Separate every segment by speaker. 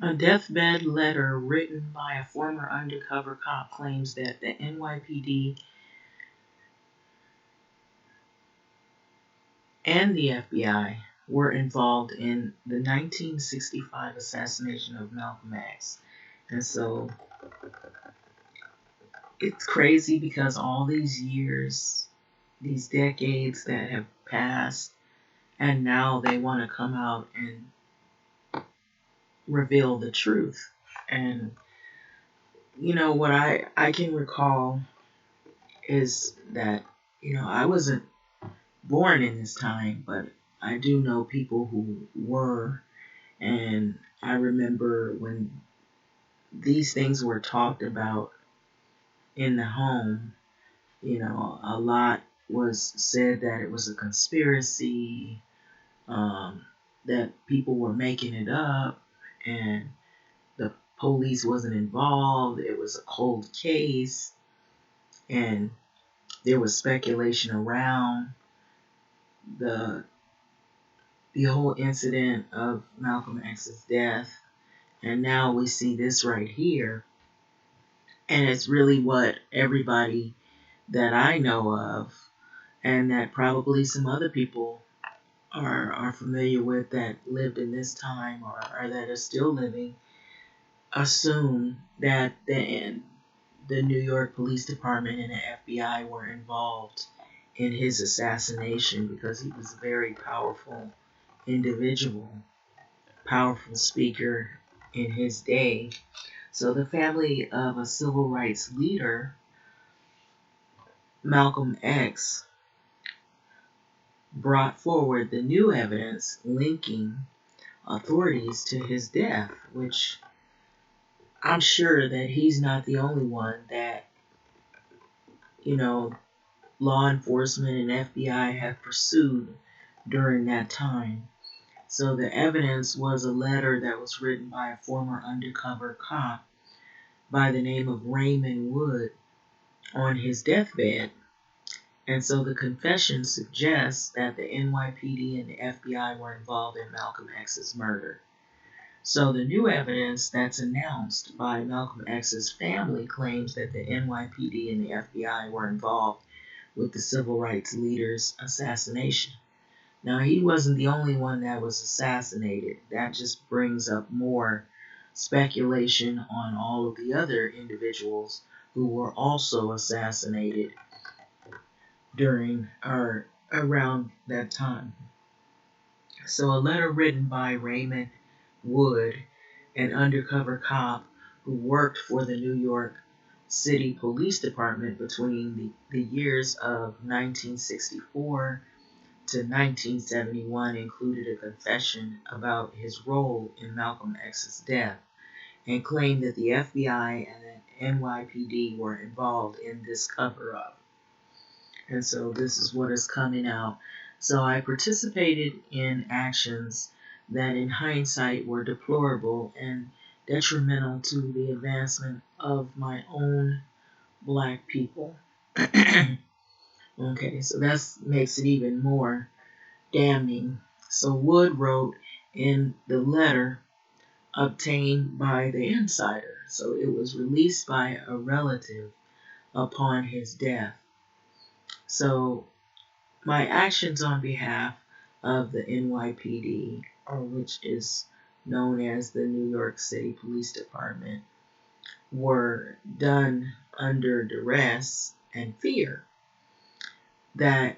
Speaker 1: A deathbed letter written by a former undercover cop claims that the NYPD and the FBI were involved in the 1965 assassination of Malcolm X. And so it's crazy because all these years, these decades that have passed, and now they want to come out and reveal the truth. And what I can recall is that I wasn't born in this time, but I do know people who were, and I remember when these things were talked about in the home. A lot was said that it was a conspiracy, um, that people were making it up, and the police wasn't involved. It was a cold case, and there was speculation around the the whole incident of Malcolm X's death. And now we see this right here, and it's really what everybody that I know of, and that probably some other people are familiar with that lived in this time, or that are still living, assume that the New York Police Department and the FBI were involved in his assassination because he was a very powerful individual, powerful speaker in his day. So the family of a civil rights leader, Malcolm X, brought forward the new evidence linking authorities to his death, which I'm sure that he's not the only one that, you know, law enforcement and FBI have pursued during that time. So the evidence was a letter that was written by a former undercover cop by the name of Raymond Wood on his deathbed. And so the confession suggests that the NYPD and the FBI were involved in Malcolm X's murder. So the new evidence that's announced by Malcolm X's family claims that the NYPD and the FBI were involved with the civil rights leader's assassination. Now, he wasn't the only one that was assassinated. That just brings up more speculation on all of the other individuals who were also assassinated during or around that time. So, a letter written by Raymond Wood, an undercover cop who worked for the New York City Police Department between the years of 1964 to 1971, included a confession about his role in Malcolm X's death and claimed that the FBI and the NYPD were involved in this cover up. And so this is what is coming out. So I participated in actions that in hindsight were deplorable and detrimental to the advancement of my own black people. Okay, so that makes it even more damning. So Wood wrote in the letter obtained by the insider. So it was released by a relative upon his death. So my actions on behalf of the NYPD, or which is known as the New York City Police Department, were done under duress and fear that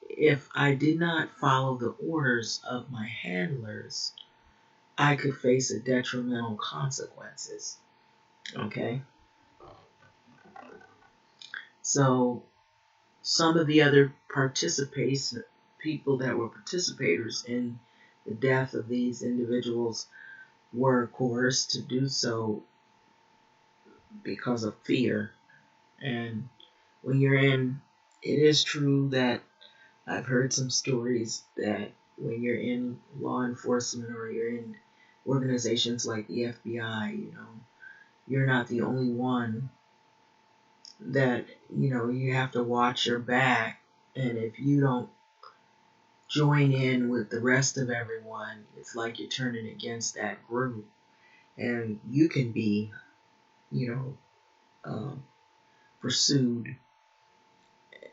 Speaker 1: if I did not follow the orders of my handlers, I could face a detrimental consequences. Okay? So some of the other people that were participators in the death of these individuals were coerced to do so because of fear. And when you're in, it is true that I've heard some stories that when you're in law enforcement or you're in organizations like the FBI, you're not the only one that, you have to watch your back. And if you don't join in with the rest of everyone, it's like you're turning against that group. and you can be, you know, pursued,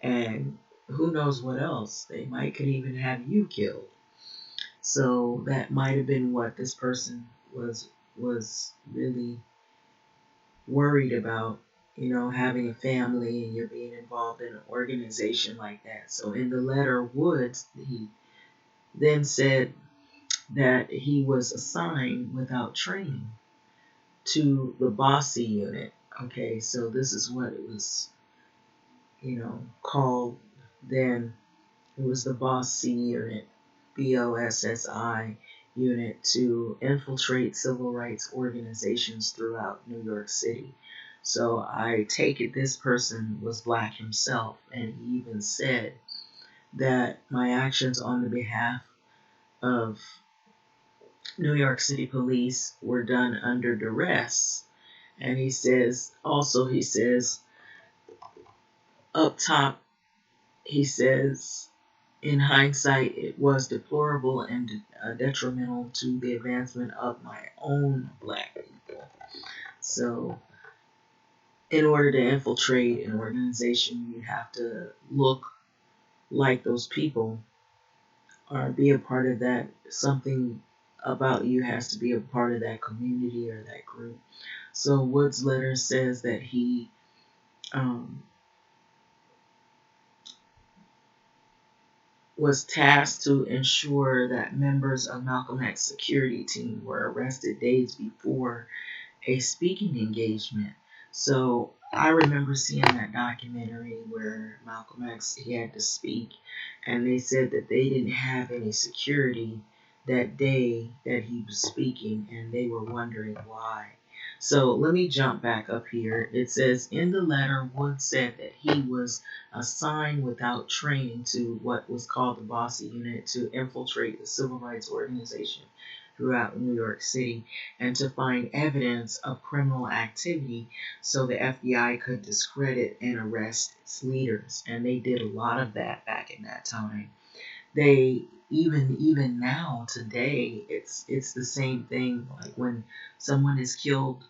Speaker 1: and who knows what else. They might could even have you killed. So that might have been what this person was really worried about, having a family and you're being involved in an organization like that. So in the letter, Woods, he then said that he was assigned without training to the Bossy unit. Okay, so this is what it was, called then. It was the Bossy unit, BOSSI unit, to infiltrate civil rights organizations throughout New York City. So I take it this person was black himself, and he even said that my actions on the behalf of New York City police were done under duress. And he says, up top, he says, in hindsight, it was deplorable and detrimental to the advancement of my own black people. So, in order to infiltrate an organization, you have to look like those people or be a part of that. Something about you has to be a part of that community or that group. So, Wood's letter says that he um, was tasked to ensure that members of Malcolm X security team were arrested days before a speaking engagement. So I remember seeing that documentary where Malcolm X, he had to speak, and they said that they didn't have any security that day that he was speaking, and they were wondering why. So let me jump back up here. It says in the letter, Wood said that he was assigned without training to what was called the Bossy Unit to infiltrate the civil rights organization throughout New York City and to find evidence of criminal activity so the FBI could discredit and arrest its leaders. And they did a lot of that back in that time. They even now today it's the same thing. Like when someone is killed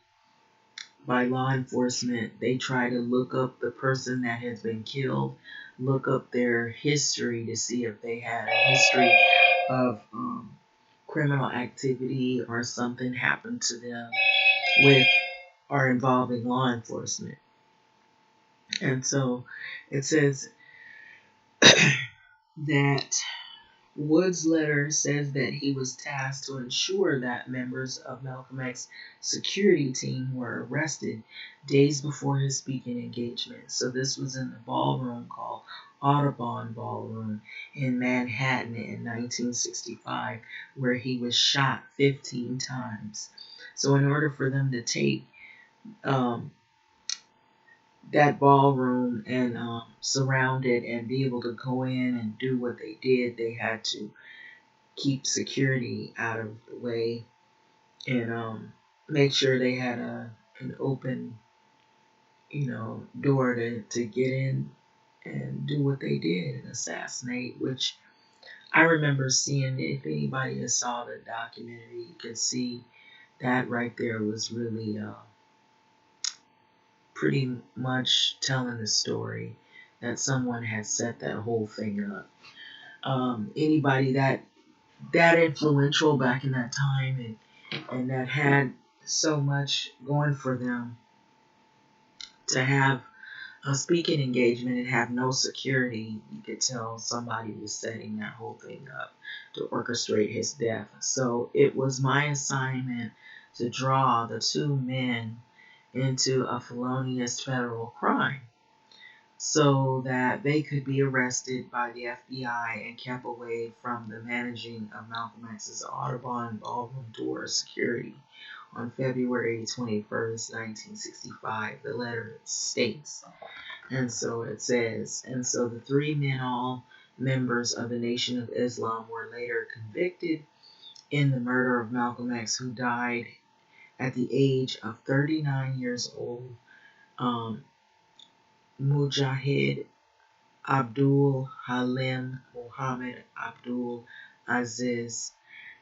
Speaker 1: by law enforcement, they try to look up the person that has been killed, look up their history to see if they had a history of criminal activity or something happened to them with or involving law enforcement. And so it says that Wood's letter says that he was tasked to ensure that members of Malcolm X's security team were arrested days before his speaking engagement. So this was in the ballroom called Audubon Ballroom in Manhattan in 1965, where he was shot 15 times. So in order for them to take um, that ballroom and surround it and be able to go in and do what they did, they had to keep security out of the way and make sure they had an open, door to get in and do what they did and assassinate, which I remember seeing. If anybody has saw the documentary, you can see that right there was really pretty much telling the story that someone had set that whole thing up. Anybody that influential back in that time and that had so much going for them to have a speaking engagement and have no security, you could tell somebody was setting that whole thing up to orchestrate his death. So it was my assignment to draw the two men into a felonious federal crime so that they could be arrested by the FBI and kept away from the managing of Malcolm X's Audubon Ballroom door security on February 21st, 1965. The letter states, and so it says, and so the three men, all members of the Nation of Islam, were later convicted in the murder of Malcolm X, who died at the age of 39 years old. Mujahid Abdul Halim Muhammad Abdul Aziz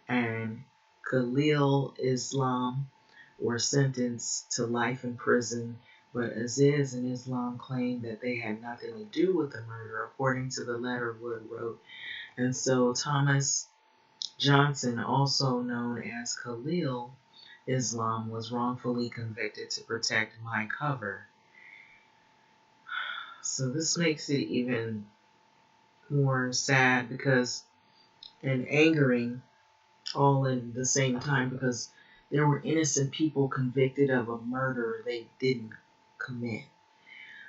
Speaker 1: and Khalil Islam were sentenced to life in prison, but Aziz and Islam claimed that they had nothing to do with the murder, according to the letter Wood wrote. And so Thomas Johnson, also known as Khalil Islam, was wrongfully convicted to protect my cover. So this makes it even more sad because, and angering all in the same time, because there were innocent people convicted of a murder they didn't commit.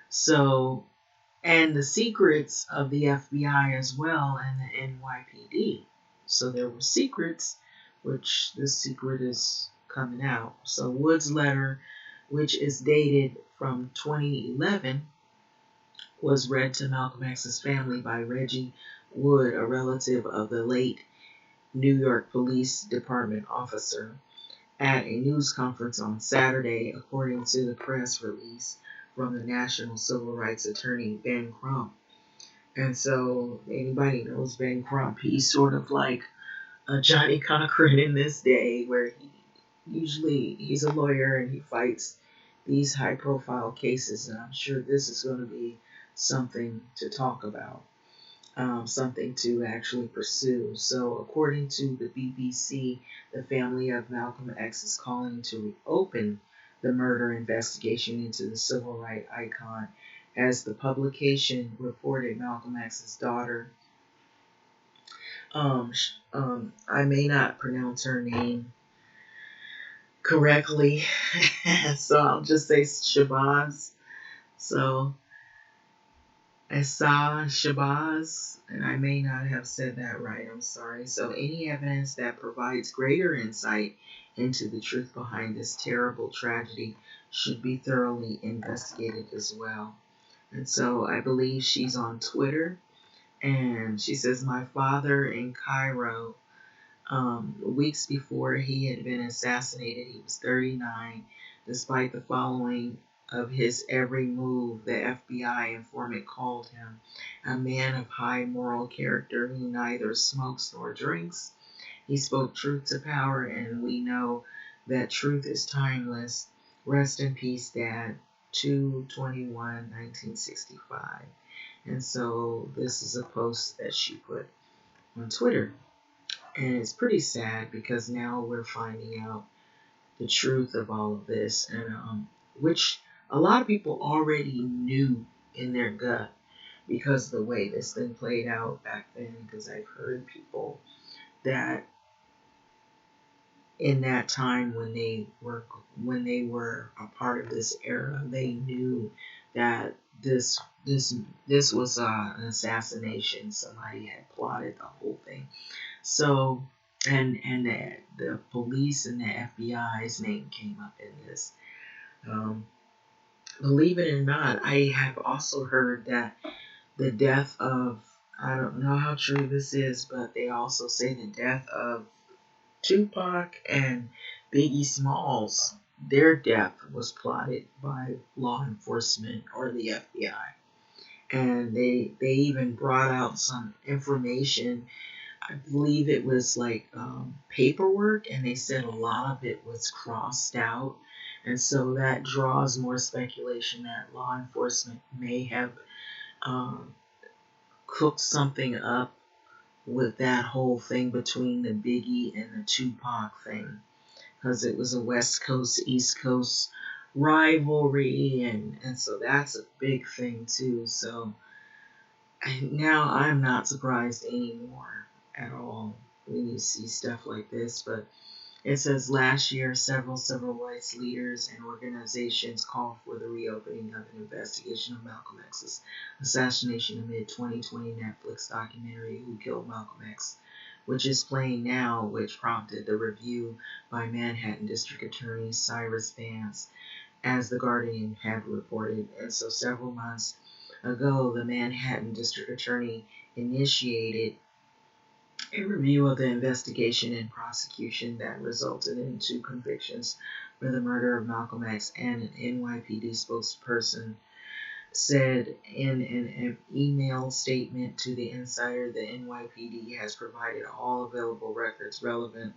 Speaker 1: So, and the secrets of the FBI as well and the NYPD. So there were secrets, which this secret is coming out. So Wood's letter, which is dated from 2011, was read to Malcolm X's family by Reggie Wood, a relative of the late New York Police Department officer, at a news conference on Saturday, according to the press release from the National Civil Rights Attorney Ben Crump. And so, anybody knows Ben Crump, he's sort of like a Johnny Cochran in this day, where he's a lawyer and he fights these high-profile cases. And I'm sure this is going to be something to talk about. Something to actually pursue. So, according to the BBC, the family of Malcolm X is calling to reopen the murder investigation into the civil rights icon. As the publication reported, Malcolm X's daughter, I may not pronounce her name correctly, so I'll just say Shabazz. So, Shabazz, and I may not have said that right, I'm sorry. So, any evidence that provides greater insight into the truth behind this terrible tragedy should be thoroughly investigated as well. And so, I believe she's on Twitter, and she says, my father in Cairo, weeks before he had been assassinated, he was 39, despite the following of his every move, the FBI informant called him a man of high moral character who neither smokes nor drinks. He spoke truth to power, and we know that truth is timeless. Rest in peace, Dad. 2/21/1965. And so this is a post that she put on Twitter. And it's pretty sad because now we're finding out the truth of all of this, and which a lot of people already knew in their gut because of the way this thing played out back then. Because I've heard people that in that time when they were a part of this era, they knew that this was an assassination. Somebody had plotted the whole thing. So, and the police and the FBI's name came up in this. Believe it or not, I have also heard that the death of, I don't know how true this is, but they also say the death of Tupac and Biggie Smalls, their death was plotted by law enforcement or the FBI. And they even brought out some information. I believe it was like paperwork, and they said a lot of it was crossed out. And so that draws more speculation that law enforcement may have um, cooked something up with that whole thing between the Biggie and the Tupac thing. Because it was a West Coast, East Coast rivalry, and so that's a big thing too. So now I'm not surprised anymore at all when you see stuff like this. But it says last year, several civil rights leaders and organizations called for the reopening of an investigation of Malcolm X's assassination amid 2020 Netflix documentary Who Killed Malcolm X, which is playing now, which prompted the review by Manhattan District Attorney Cyrus Vance, as The Guardian had reported. And so several months ago, the Manhattan District Attorney initiated a review of the investigation and prosecution that resulted in 2 convictions for the murder of Malcolm X, and an NYPD spokesperson said in an email statement to the Insider, the NYPD has provided all available records relevant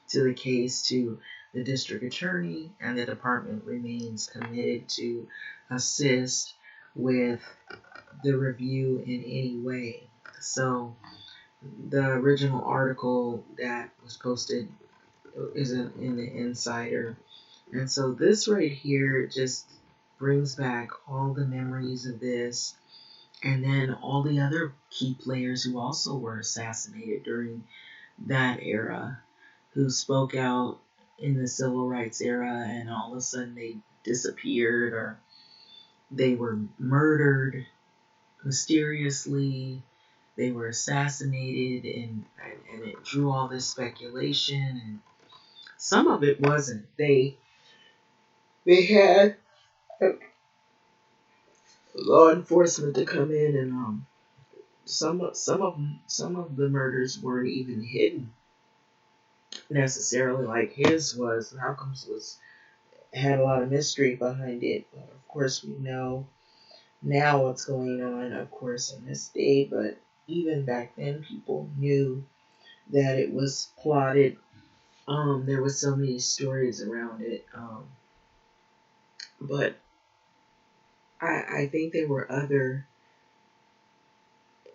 Speaker 1: to the case to the district attorney, and the department remains committed to assist with the review in any way. So the original article that was posted is in the Insider. And so this right here just brings back all the memories of this, and then all the other key players who also were assassinated during that era, who spoke out in the civil rights era, and all of a sudden they disappeared or they were murdered mysteriously. They were assassinated, and it drew all this speculation. And some of it wasn't. They had law enforcement to come in, and some of the murders weren't even hidden necessarily like his was. Malcolm's was had a lot of mystery behind it. But of course, we know now what's going on, of course, in this day. But even back then, people knew that it was plotted. There was so many stories around it. But I think there were other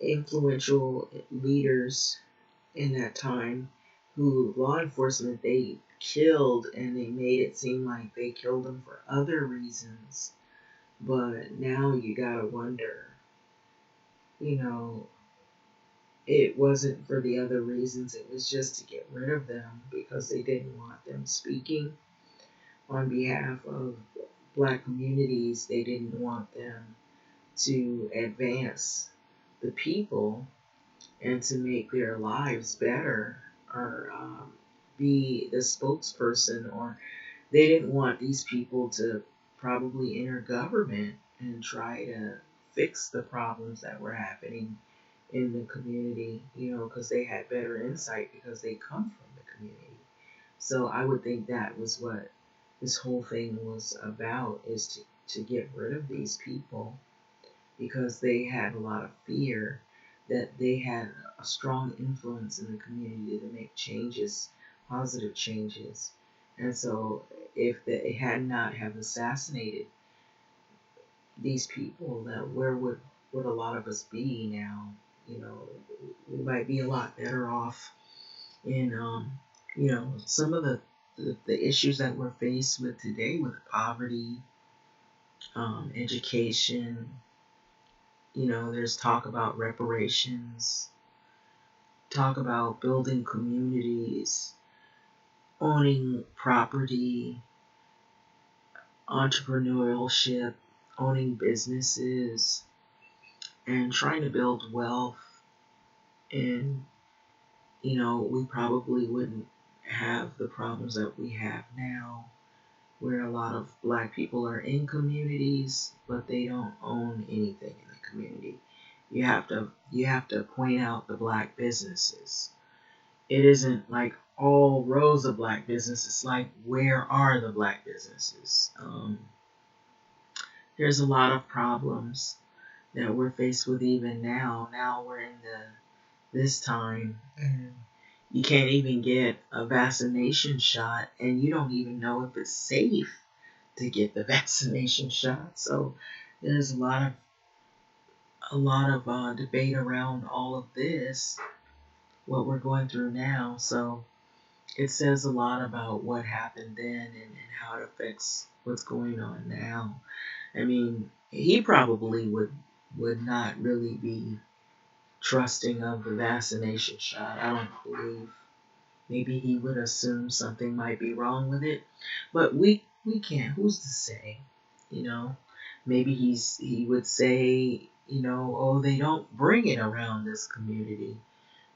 Speaker 1: influential leaders in that time who law enforcement they killed, and they made it seem like they killed them for other reasons. But now you gotta wonder, you know, it wasn't for the other reasons. It was just to get rid of them because they didn't want them speaking on behalf of black communities. They didn't want them to advance the people and to make their lives better, or be the spokesperson, or they didn't want these people to probably enter government and try to fix the problems that were happening in the community, because they had better insight because they come from the community. So I would think that was what this whole thing was about, is to get rid of these people because they had a lot of fear that they had a strong influence in the community to make changes, positive changes. And so if they had not have assassinated these people, that where would a lot of us be now? We might be a lot better off in some of the issues that we're faced with today, with poverty, education. There's talk about reparations, talk about building communities, owning property, entrepreneurship, owning businesses, and trying to build wealth. And, we probably wouldn't have the problems that we have now, where a lot of black people are in communities, but they don't own anything in the community. You have to point out the black businesses. It isn't like all rows of black businesses. Like, where are the black businesses? There's a lot of problems that we're faced with even now. Now we're in this time, and you can't even get a vaccination shot, and you don't even know if it's safe to get the vaccination shot. So there's a lot of debate around all of this, what we're going through now. So it says a lot about what happened then, and how it affects what's going on now. I mean, he probably would not really be trusting of the vaccination shot. I don't believe. Maybe he would assume something might be wrong with it, but we can't. Who's to say? You know, maybe he would say, oh, they don't bring it around this community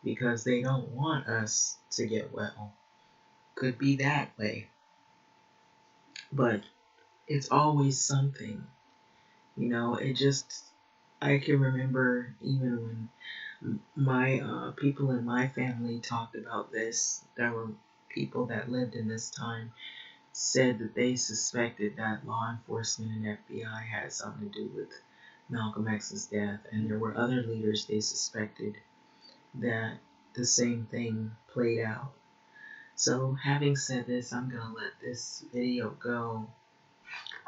Speaker 1: because they don't want us to get well. Could be that way, but it's always something. It just, I can remember even when my people in my family talked about this. There were people that lived in this time said that they suspected that law enforcement and FBI had something to do with Malcolm X's death, and there were other leaders they suspected that the same thing played out. So having said this, I'm going to let this video go.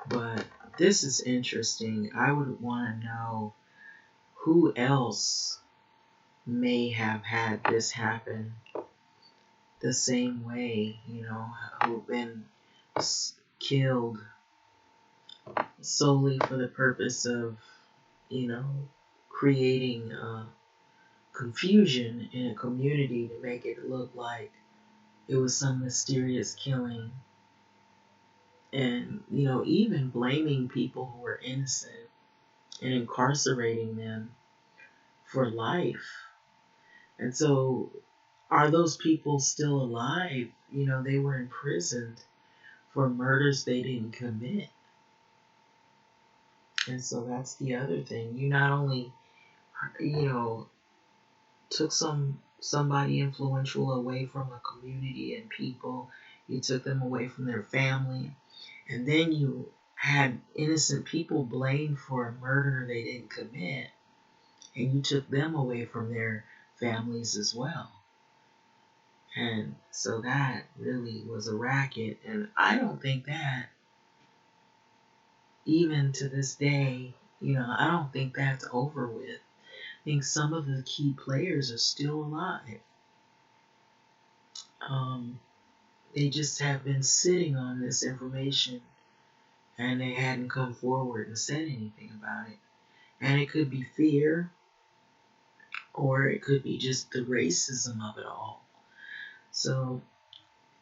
Speaker 1: But this is interesting. I would want to know who else may have had this happen the same way, who've been killed solely for the purpose of, you know, creating confusion in a community to make it look like it was some mysterious killing. And, even blaming people who were innocent and incarcerating them for life. And so, are those people still alive? They were imprisoned for murders they didn't commit. And so that's the other thing. You not only, took somebody influential away from a community and people, you took them away from their family, and then you had innocent people blamed for a murder they didn't commit, and you took them away from their families as well. And so that really was a racket, and I don't think that, even to this day, I don't think that's over with. I think some of the key players are still alive. They just have been sitting on this information and they hadn't come forward and said anything about it. And it could be fear, or it could be just the racism of it all. So,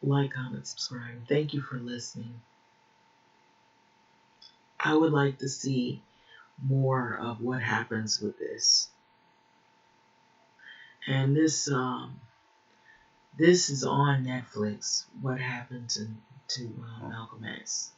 Speaker 1: like, comment, subscribe. Thank you for listening. I would like to see more of what happens with this. And this is on Netflix. What happened to Malcolm X?